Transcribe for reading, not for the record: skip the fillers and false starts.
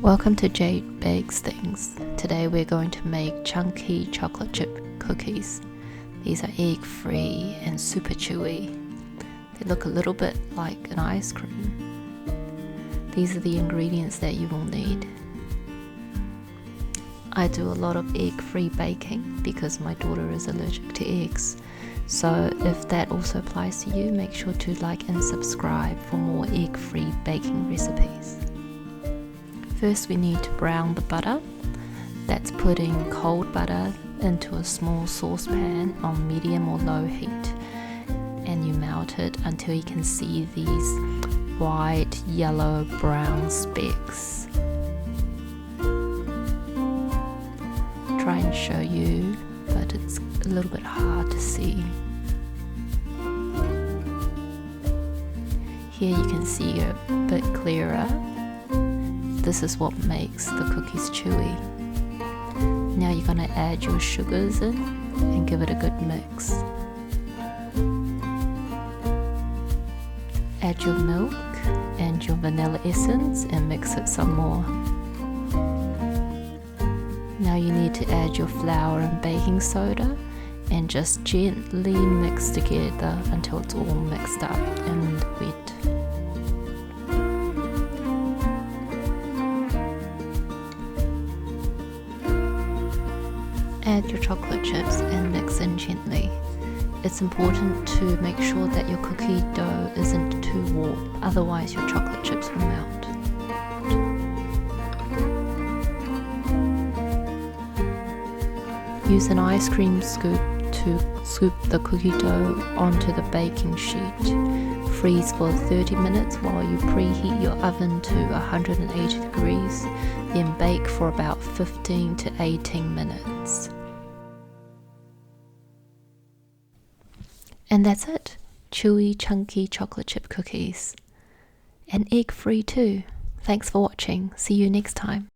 Welcome to Jade.bakes.things. Today we're going to make chunky chocolate chip cookies. These are egg-free and super chewy. They look a little bit like an ice cream. These are the ingredients that you will need. I do a lot of egg-free baking because my daughter is allergic to eggs. So if that also applies to you, make sure to like and subscribe for more egg-free baking recipes. First we need to brown the butter. That's putting cold butter into a small saucepan on medium or low heat, and you melt it until you can see these white, yellow, brown specks. Try and show you, but it's a little bit hard to see. Here you can see a bit clearer. This is what makes the cookies chewy. Now you're going to add your sugars in and give it a good mix. Add your milk and your vanilla essence and mix it some more. Now you need to add your flour and baking soda and just gently mix together until it's all mixed up and wet. Add your chocolate chips and mix in gently. It's important to make sure that your cookie dough isn't too warm, otherwise your chocolate chips will melt. Use an ice cream scoop to scoop the cookie dough onto the baking sheet. Freeze for 30 minutes while you preheat your oven to 180 degrees, then bake for about 15 to 18 minutes. And that's it. Chewy, chunky chocolate chip cookies. And egg-free too. Thanks for watching. See you next time.